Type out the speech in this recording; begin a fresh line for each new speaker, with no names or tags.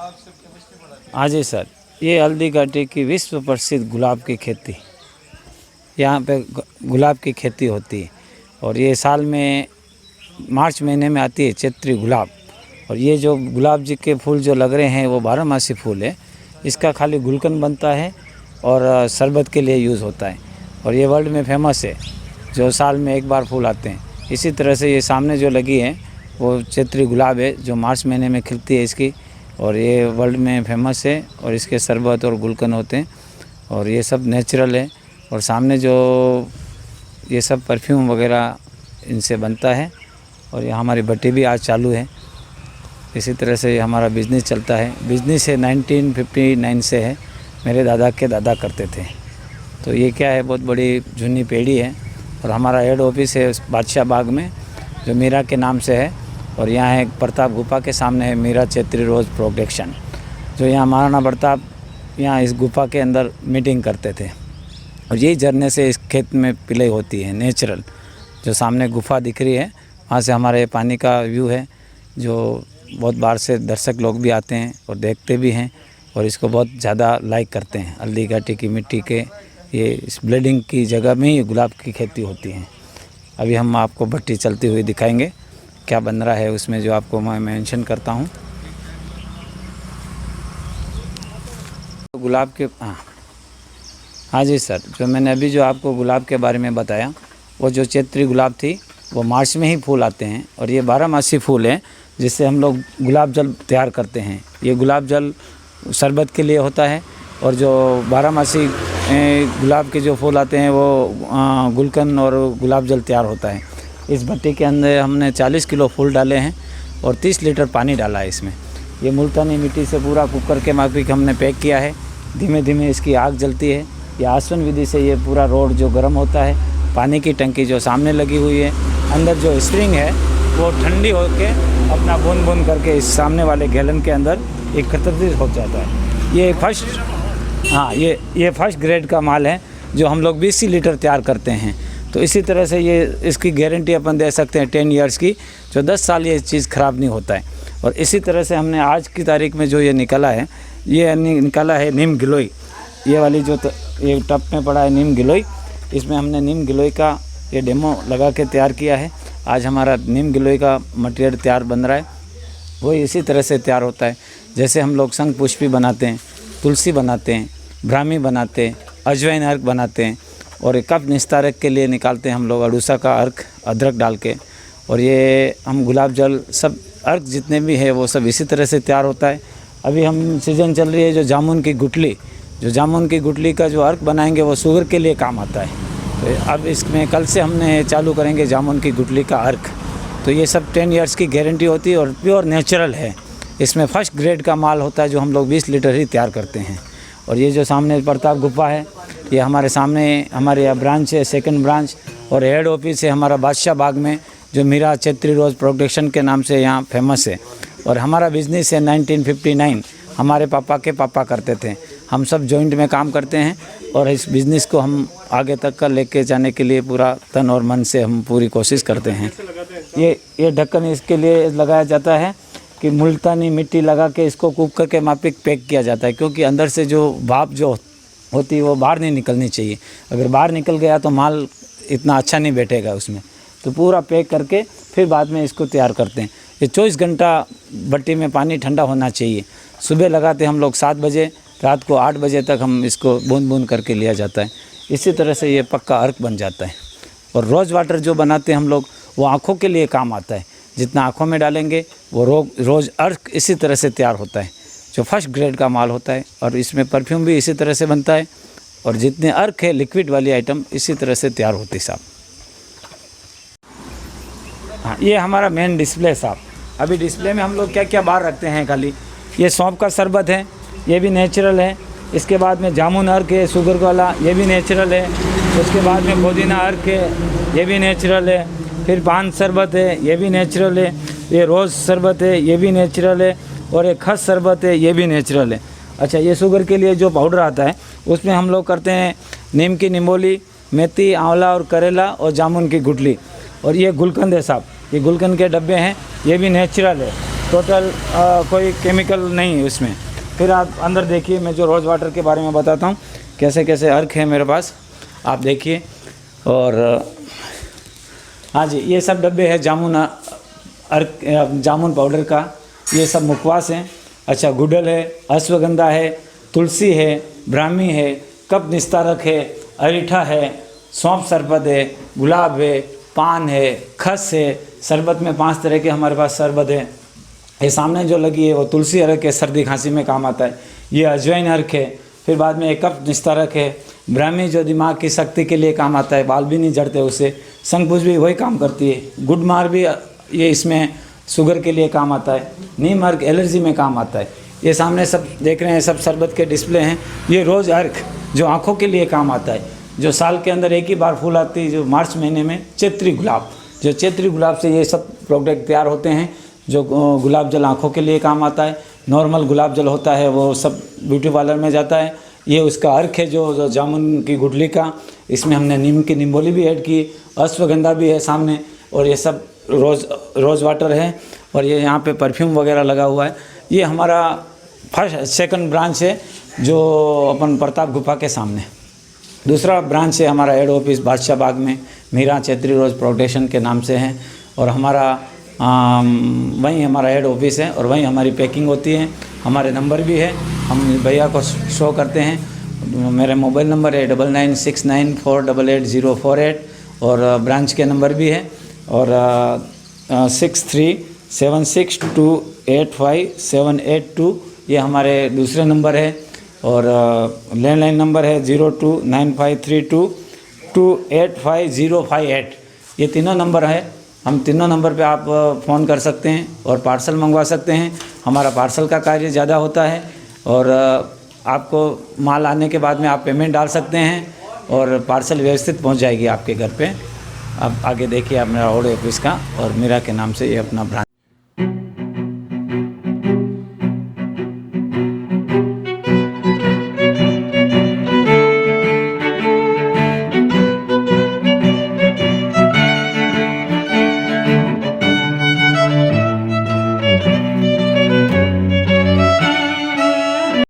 हाँ जी सर, ये हल्दी घाटी की विश्व प्रसिद्ध गुलाब की खेती, यहाँ पे गुलाब की खेती होती है और ये साल में मार्च महीने में आती है चैत्री गुलाब। और ये जो गुलाब जी के फूल जो लग रहे हैं वो 12 मासी फूल है। इसका खाली गुलकंद बनता है और शरबत के लिए यूज़ होता है और ये वर्ल्ड में फेमस है, जो साल में एक बार फूल आते हैं। इसी तरह से ये सामने जो लगी है वो चैत्री गुलाब है जो मार्च महीने में खिलती है इसकी, और ये वर्ल्ड में फेमस है और इसके शरबत और गुलकंद होते हैं और ये सब नेचुरल है। और सामने जो ये सब परफ्यूम वगैरह इनसे बनता है और ये हमारी भट्टी भी आज चालू है। इसी तरह से हमारा बिज़नेस चलता है। बिज़नेस है 1959 से है, मेरे दादा के दादा करते थे। तो ये क्या है, बहुत बड़ी जूनी पीढ़ी है और हमारा हेड ऑफिस है बादशाह बाग में जो मीरा के नाम से है। और यहाँ एक प्रताप गुफा के सामने है मीरा चैत्री रोज़ प्रोडक्शन, जो यहाँ महाराणा प्रताप यहाँ इस गुफा के अंदर मीटिंग करते थे। और यही झरने से इस खेत में पिलाई होती है नेचुरल। जो सामने गुफा दिख रही है वहाँ से हमारे पानी का व्यू है, जो बहुत बार से दर्शक लोग भी आते हैं और देखते भी हैं और इसको बहुत ज़्यादा लाइक करते हैं। हल्दी घाटी की मिट्टी के ये इस ब्लीडिंग की जगह में ही गुलाब की खेती होती है। अभी हम आपको भट्टी चलती हुई दिखाएंगे क्या बन रहा है उसमें, जो आपको मैं मेंशन करता हूँ। गुलाब के हाँ जी सर, जो मैंने अभी जो आपको गुलाब के बारे में बताया वो जो चैत्री गुलाब थी वो मार्च में ही फूल आते हैं और ये 12 मासी फूल हैं जिससे हम लोग गुलाब जल तैयार करते हैं। ये गुलाब जल शरबत के लिए होता है और जो 12 मासी गुलाब के जो फूल आते हैं वो गुलकंद और गुलाब जल तैयार होता है। इस भट्टी के अंदर हमने 40 किलो फूल डाले हैं और 30 लीटर पानी डाला है इसमें। ये मुल्तानी मिट्टी से पूरा कुकर के माफिक हमने पैक किया है। धीमे धीमे इसकी आग जलती है। ये आसवन विधि से ये पूरा रोड जो गर्म होता है। पानी की टंकी जो सामने लगी हुई है, अंदर जो स्प्रिंग है वो ठंडी होकर अपना बूंद बूंद करके इस सामने वाले गैलन के अंदर एकत्रित हो जाता है। ये फर्स्ट ग्रेड का माल है जो हम लोग 20 लीटर तैयार करते हैं। तो इसी तरह से ये इसकी गारंटी अपन दे सकते हैं 10 इयर्स की, जो 10 साल ये चीज़ ख़राब नहीं होता है। और इसी तरह से हमने आज की तारीख में जो ये निकाला है, ये निकाला है नीम गिलोई। ये वाली जो ये टप में पड़ा है नीम गिलोई, इसमें हमने नीम गिलोई का ये डेमो लगा के तैयार किया है। आज हमारा नीम गिलोई का मटेरियल तैयार बन रहा है। वो इसी तरह से तैयार होता है जैसे हम लोग शंख पुष्पी बनाते हैं, तुलसी बनाते हैं, ब्राह्मी बनाते हैं, अजवाइन अर्क बनाते हैं और एक कफ निस्तारक के लिए निकालते हैं हम लोग अड़ूसा का अर्क अदरक डाल के। और ये हम गुलाब जल सब अर्क जितने भी है वो सब इसी तरह से तैयार होता है। अभी हम सीज़न चल रही है जो जामुन की गुठली का जो अर्क बनाएंगे वो शुगर के लिए काम आता है। तो अब इसमें कल से हमने चालू करेंगे जामुन की गुठली का अर्क। तो ये सब 10 इयर्स की गारंटी होती है और प्योर नेचुरल है। इसमें फर्स्ट ग्रेड का माल होता है जो हम लोग 20 लीटर ही तैयार करते हैं। और ये जो सामने प्रताप गुफा है, ये हमारे सामने हमारे यहाँ ब्रांच है, सेकंड ब्रांच, और हेड ऑफिस है हमारा बादशाह बाग में जो मीरा चैत्री रोज़ प्रोडक्शन के नाम से यहाँ फेमस है। और हमारा बिज़नेस है 1959, हमारे पापा के पापा करते थे। हम सब जॉइंट में काम करते हैं और इस बिज़नेस को हम आगे तक का लेके जाने के लिए पूरा तन और मन से हम पूरी कोशिश करते हैं। ये ढक्कन इसके लिए लगाया जाता है कि मुल्तानी मिट्टी लगा के इसको कुकर के माफिक पैक किया जाता है, क्योंकि अंदर से जो भाप जो होती है वो बाहर नहीं निकलनी चाहिए। अगर बाहर निकल गया तो माल इतना अच्छा नहीं बैठेगा उसमें। तो पूरा पैक करके फिर बाद में इसको तैयार करते हैं। ये 24 घंटा भट्टी में पानी ठंडा होना चाहिए। सुबह लगाते हम लोग 7 बजे, रात को 8 बजे तक हम इसको बूंद बूंद करके लिया जाता है। इसी तरह से ये पक्का अर्क बन जाता है। और रोज़ वाटर जो बनाते हैं हम लोग वो आँखों के लिए काम आता है। जितना आँखों में डालेंगे वो रोज़ अर्क इसी तरह से तैयार होता है, जो फर्स्ट ग्रेड का माल होता है। और इसमें परफ्यूम भी इसी तरह से बनता है और जितने अर्क है लिक्विड वाली आइटम इसी तरह से तैयार होती है साहब। हाँ, ये हमारा मेन डिस्प्ले साहब। अभी डिस्प्ले में हम लोग क्या क्या बाहर रखते हैं, खाली ये सौंफ का शरबत है, ये भी नेचुरल है। इसके बाद में जामुन अर्क है शुगर वाला, ये भी नेचुरल है। उसके बाद में पुदीना अर्क है, ये भी नेचुरल है। फिर पान शरबत है, ये भी नेचुरल है। ये रोज़ शरबत है, ये भी नेचुरल है। और एक खस शरबत है, ये भी नेचुरल है। अच्छा, ये शुगर के लिए जो पाउडर आता है उसमें हम लोग करते हैं नीम की निमोली, मेथी, आंवला और करेला और जामुन की गुठली। और ये गुलकंद है साहब, ये गुलकंद के डब्बे हैं, ये भी नेचुरल है। टोटल कोई केमिकल नहीं है उसमें। फिर आप अंदर देखिए, मैं जो रोज़ वाटर के बारे में बताता हूँ, कैसे कैसे अर्क है मेरे पास, आप देखिए। और हाँ जी, ये सब डब्बे है जामुन अर्क जामुन पाउडर का, ये सब मुखवास हैं। अच्छा, गुडल है, अश्वगंधा है, तुलसी है, ब्राह्मी है, कप निस्तारक है, अरीठा है, सौंफ शरबत है, गुलाब है, पान है, खस है। शरबत में 5 तरह के हमारे पास शरबत है। ये सामने जो लगी है वो तुलसी अर्क है, सर्दी खांसी में काम आता है। ये अजवाइन अर्क है। फिर बाद में एक कप निस्तारक है, ब्राह्मी जो दिमाग की शक्ति के लिए काम आता है, बाल भी नहीं झड़ते उससे। शंखपुष्प भी वही काम करती है। गुडमार भी ये इसमें शुगर के लिए काम आता है। नीम अर्क एलर्जी में काम आता है। ये सामने सब देख रहे हैं, सब शरबत के डिस्प्ले हैं। ये रोज़ अर्क जो आँखों के लिए काम आता है, जो साल के अंदर एक ही बार फूल आती है, जो मार्च महीने में चैत्री गुलाब, जो चैत्री गुलाब से ये सब प्रोडक्ट तैयार होते हैं। जो गुलाब जल आँखों के लिए काम आता है। नॉर्मल गुलाब जल होता है वो सब ब्यूटी पार्लर में जाता है। ये उसका अर्क है जो जामुन की गुठली का, इसमें हमने नीम की निम्बोली भी ऐड की, अश्वगंधा भी है सामने, और ये सब रोज़ वाटर है। और ये यहाँ पे परफ्यूम वगैरह लगा हुआ है। ये हमारा सेकंड ब्रांच है जो अपन प्रताप गुफा के सामने। दूसरा ब्रांच है हमारा हेड ऑफिस बादशाह बाग में, मीरा चैत्री रोज़ प्रोडक्शन के नाम से है। और हमारा वहीं हमारा हेड ऑफिस है और वहीं हमारी पैकिंग होती है। हमारे नंबर भी है, हम भैया को शो करते हैं। मेरा मोबाइल नंबर है 9969488048 और ब्रांच के नंबर भी है, और 6376285782 ये हमारे दूसरे नंबर है। और लैंडलाइन नंबर है 029532285058। ये तीनों नंबर है। हम तीनों नंबर पे आप फ़ोन कर सकते हैं और पार्सल मंगवा सकते हैं। हमारा पार्सल का कार्य ज़्यादा होता है, और आपको माल आने के बाद में आप पेमेंट डाल सकते हैं और पार्सल व्यवस्थित पहुंच जाएगी आपके घर पे। अब आगे देखिए आप मेरा ऑर्डर ऑफिस का, और मीरा के नाम से ये अपना ब्रांच।